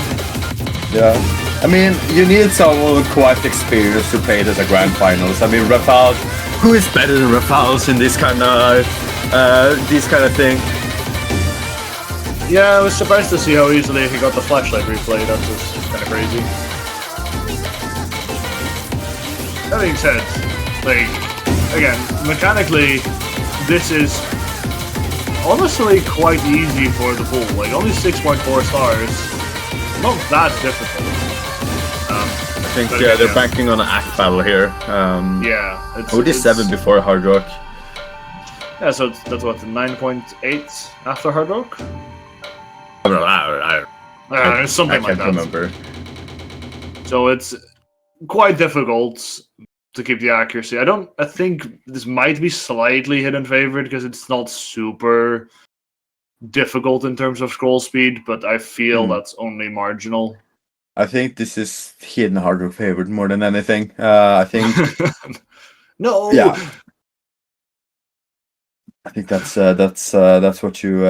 Yeah. I mean, you need someone with quite experience to play it as a grand finals. I mean, Rafalge, who is better than Rafalge in this kind of thing? Yeah, I was surprised to see how easily he got the flashlight replay. That's just kind of crazy. That being said, like, again, mechanically, this is honestly quite easy for the pool. Like, only 6.4 stars. Not that difficult. I think they're banking on an act battle here. Yeah. It's 7 before Hard Rock. Yeah, so that's what, 9.8 after Hard Rock? Something like that. I can't remember. So it's quite difficult to keep the accuracy. I think this might be slightly hidden favored because it's not super difficult in terms of scroll speed, but I feel that's only marginal. I think this is hidden Hard Rock favored more than anything. I think... No! Yeah. I think that's what you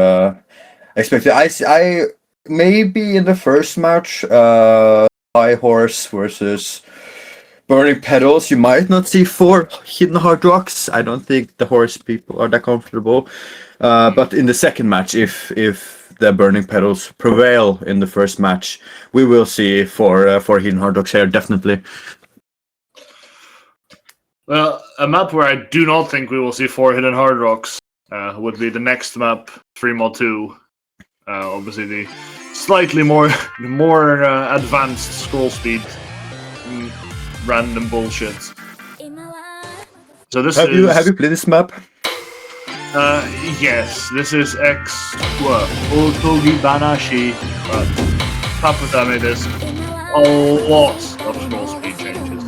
expected. I maybe in the first match, High Horse versus Burning Petals, you might not see 4 hidden Hard Rocks. I don't think the Horse people are that comfortable. But in the second match, if the Burning Petals prevail in the first match, we will see 4 hidden Hard Rocks here, definitely. Well, a map where I do not think we will see 4 hidden Hard Rocks would be the next map, 3 mod 2. Obviously, the slightly more advanced scroll speed, random bullshit. So this have you played this map? Yes, this is Otogi Banashi. Paputa made this a lot of scroll speed changes.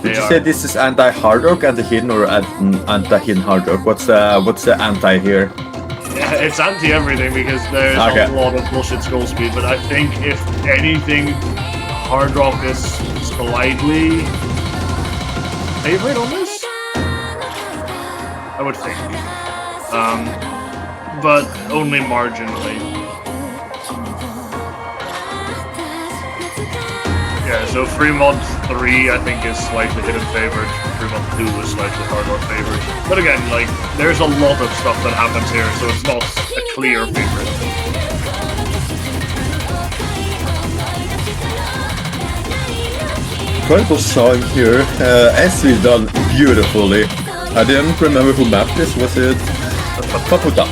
Did you say this is anti-hard rock, anti-hidden, or anti-hidden hard rock? What's the anti here? Yeah, it's anti-everything because there's a lot of bullshit scroll speed, but I think if anything, hard rock is slightly favorite on this? I would think. But only marginally. Yeah, so free mod 3 I think is slightly hidden favored, free mod 2 is slightly hard rock favored. But again, like, there's a lot of stuff that happens here, so it's not a clear favorite. Incredible song here, as we've done beautifully. I didn't remember who mapped this, was it? Paputa.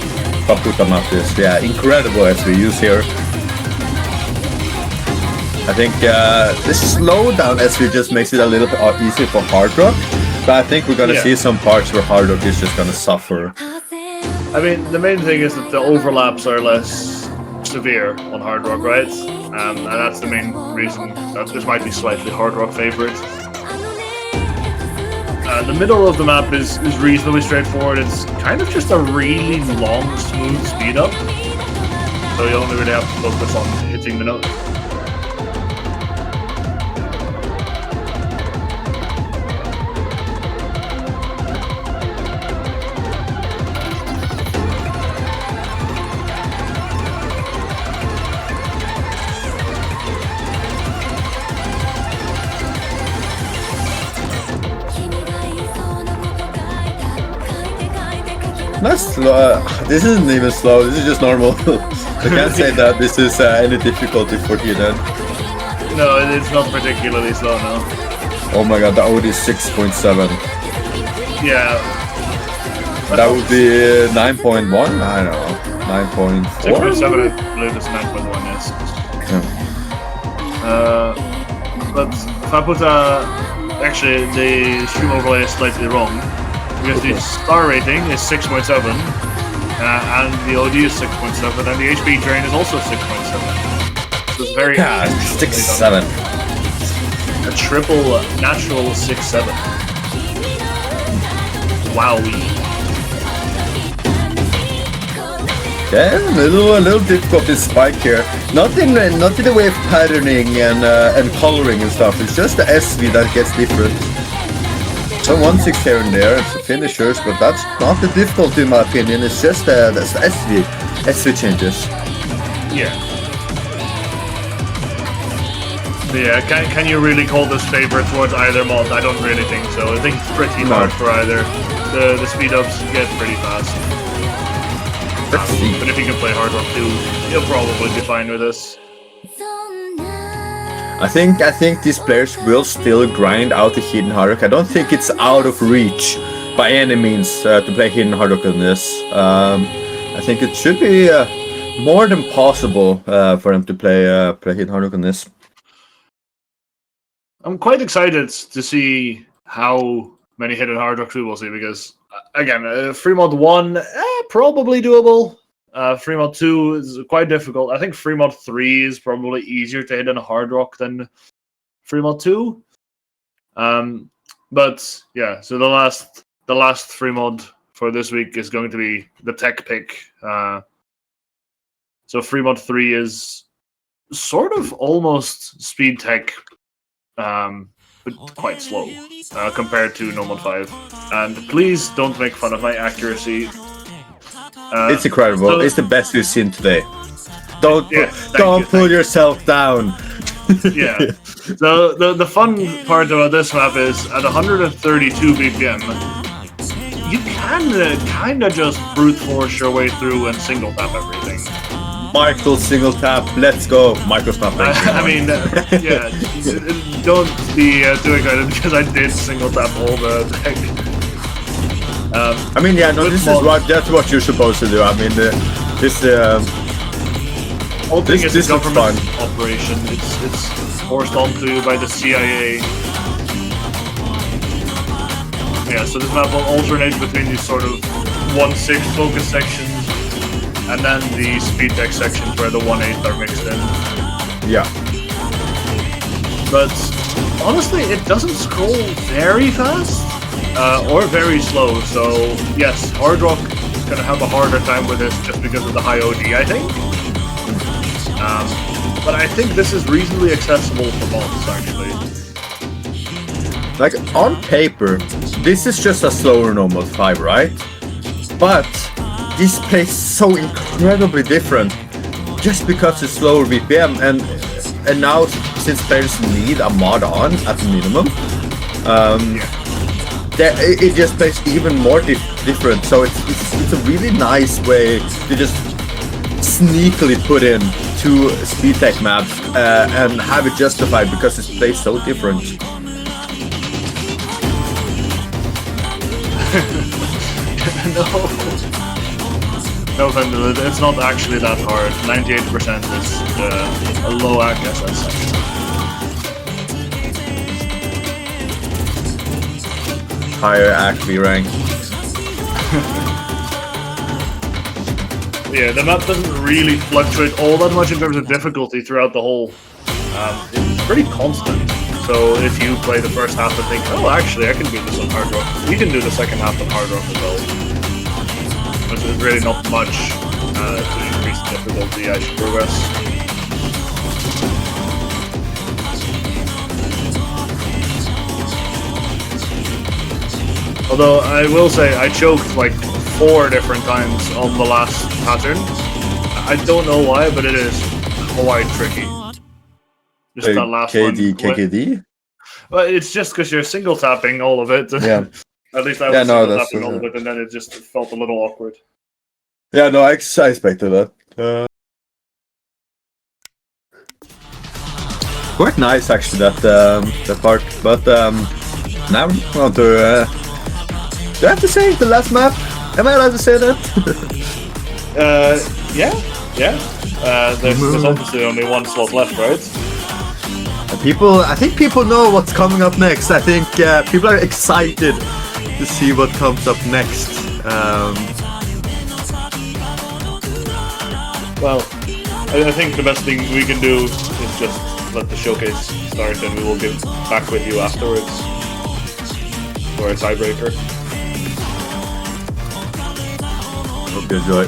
Paputa mapped this, yeah, incredible as we use here. I think this slowdown as we just makes it a little bit easier for hard rock, but I think we're gonna see some parts where hard rock is just gonna suffer. I mean, the main thing is that the overlaps are less severe on hard rock, right? And that's the main reason that this might be slightly hard rock favorite. The middle of the map is reasonably straightforward. It's kind of just a really long, smooth speed up. So you only really have to focus on hitting the note. Not slow. This isn't even slow. This is just normal. I can't say that this is any difficulty for you then. No, it's not particularly slow now. Oh my god, the OD is 6.7. Yeah. That would be 9.1? I don't know. 9.4? 6.7, I believe it's 9.1, yes. But Faputa, actually, the stream overlay is slightly wrong. Because the star rating is 6.7, and the OD is 6.7, and the HP drain is also 6.7. So it's very 6.7. A triple natural 6.7. Wowie. Yeah, a little difficult to spike here. Not in the way of patterning and coloring and stuff. It's just the SV that gets different. So 1-6 here and there, it's the finishers, but that's not the difficulty in my opinion. It's just the SV changes. Yeah. Yeah, can you really call this favorite towards either mod? I don't really think so. I think it's pretty hard for either. The speed ups get pretty fast. But if you can play hard rock too, you'll probably be fine with this. I think these players will still grind out the hidden hard rock. I don't think it's out of reach by any means to play hidden hard rock on this. I think it should be more than possible for them to play hidden hard rock on this. I'm quite excited to see how many hidden hard rocks we will see because, again, free mod 1, probably doable. Free mod 2 is quite difficult. I think free mod 3 is probably easier to hit in a hard rock than free mod 2. But yeah, so the last free mod for this week is going to be the tech pick. So free mod 3 is sort of almost speed tech, but quite slow compared to normal 5. And please don't make fun of my accuracy. It's incredible. So, it's the best we've seen today. Don't pull yourself down. Yeah. So the fun part about this map is at 132 BPM, you can kind of just brute force your way through and single tap everything. Michael single tap, let's go. Michael snap. I mean, yeah. Don't be too excited because I did single tap all the deck. I mean, yeah, no, that's what you're supposed to do. I mean, this is a government operation. It's forced onto you by the CIA. Yeah, so this map will alternate between these sort of 1/6 focus sections and then the speed tech sections where the 1/8 are mixed in. Yeah. But honestly, it doesn't scroll very fast or very slow. So yes, Hard Rock is going to have a harder time with this just because of the high OD, I think. But I think this is reasonably accessible for mods, actually. Like, on paper, this is just a slower normal 5, right? But this plays so incredibly different just because it's slower BPM, and now since players need a mod on at the minimum, it just plays even more different. So it's a really nice way to just sneakily put in 2 speed tech maps and have it justified because it plays so different. No, it's not actually that hard. 98% is a low AC SS section. Higher ACV rank. Yeah, the map doesn't really fluctuate all that much in terms of difficulty throughout the whole. It's pretty constant. So if you play the first half and think, oh, actually, I can do this on Hard Rock, you can do the second half on Hard Rock as well. There's really not much to increase the difficulty as you progress. Although I will say I choked like 4 different times on the last pattern. I don't know why, but it is quite tricky. Just that last one. KKD? Well, it's just because you're single tapping all of it. Yeah. At least I was single tapping all of it, and then it just felt a little awkward. Yeah, no, I expected that. Quite nice, actually, that part. But now we want to. Do I have to say the last map? Am I allowed to say that? Yeah. There's obviously only 1 slot left, right? I think people know what's coming up next. I think people are excited to see what comes up next. Well, I think the best thing we can do is just let the showcase start, and we will get back with you afterwards for a tiebreaker. Hope you enjoy.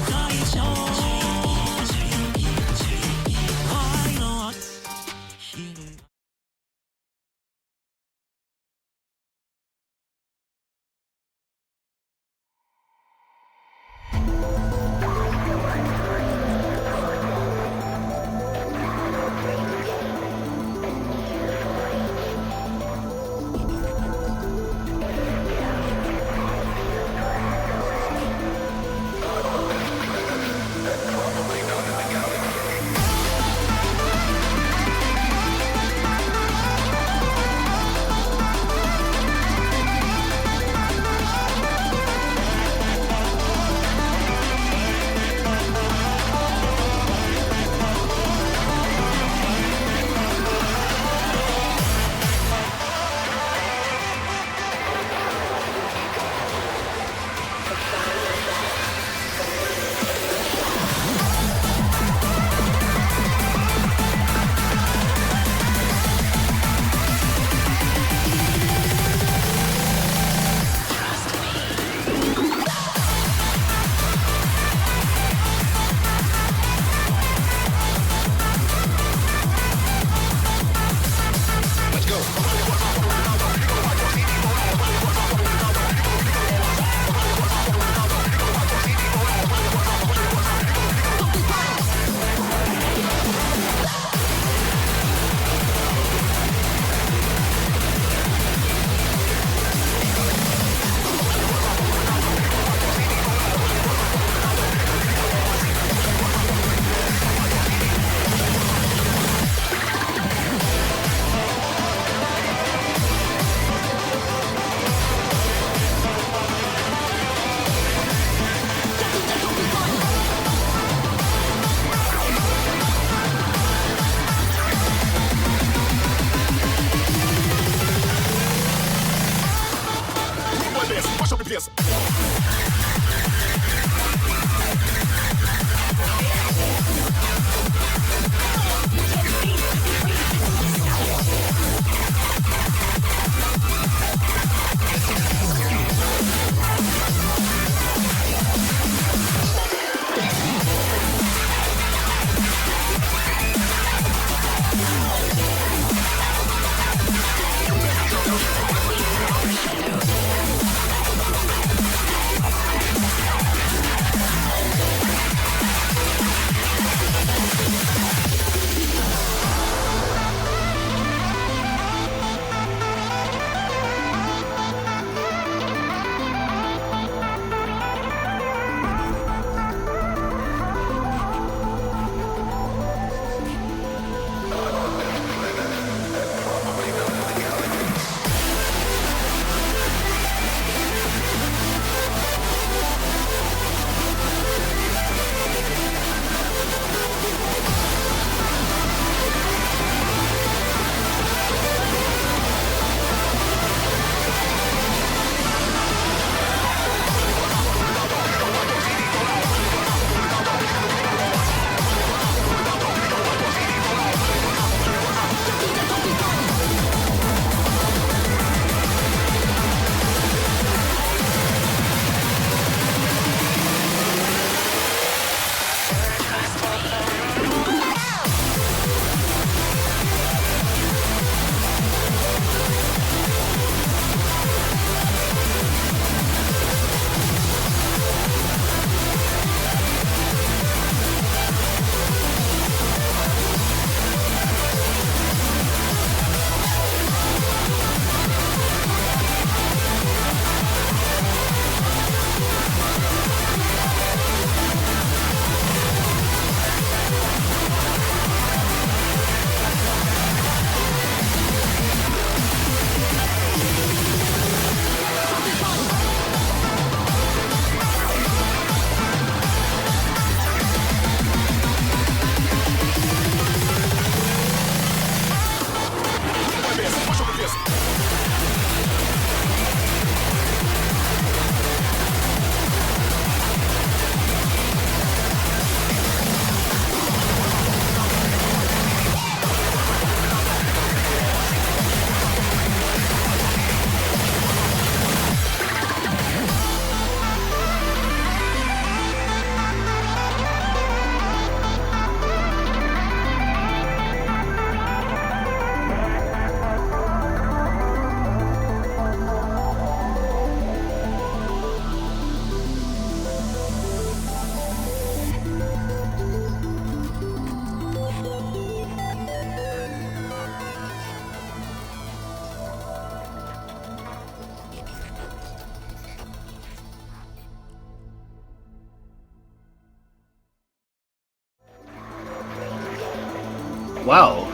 Wow.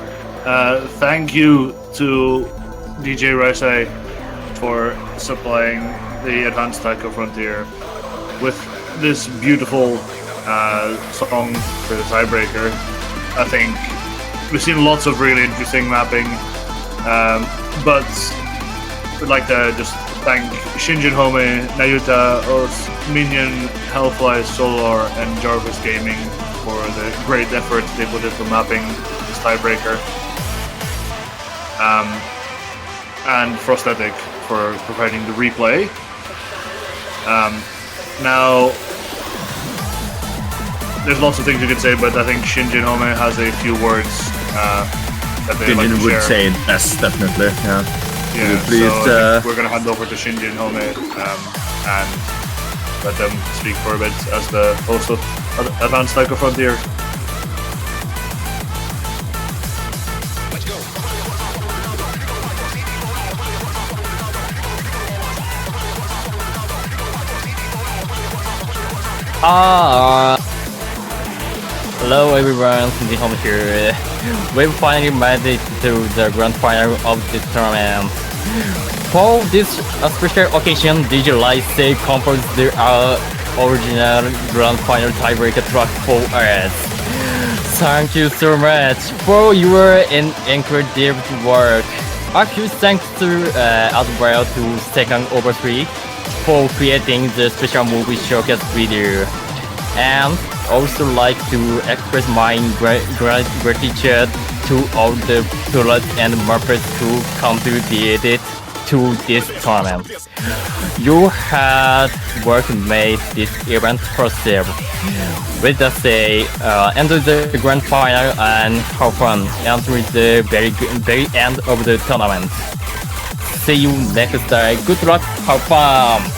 Thank you to DJ Risai for supplying the Advanced Taiko Frontier with this beautiful song for the tiebreaker. I think we've seen lots of really interesting mapping, but we'd like to just thank Shinjin Home, Nayuta, Oath, Minion, Hellfly, Solar, and Jarvis Gaming for the great effort they put into mapping this tiebreaker. And Frosthetic for providing the replay. Now, there's lots of things you could say, but I think Shinjin Home has a few words that they'd like to Shinjin would share. say it best, definitely. Yeah. Yeah, Please, so we're going to hand over to Shinjin Home and let them speak for a bit as the host of Advanced Taiko Frontier. Hello everyone, Cindy Home here. We've finally made it to the grand final of this tournament. For this special occasion, DJ Lightsay composed the original grand final tiebreaker track for us. Thank you so much for your incredible work. A huge thanks to as well to Second Over 3 for creating the special movie showcase video. And also like to express my gratitude to all the pilots and Muppets who contributed to this tournament. Your hard work made this event possible. Let's just say, enter the grand final and have fun until the very end of the tournament. See you next time. Good luck, have fun!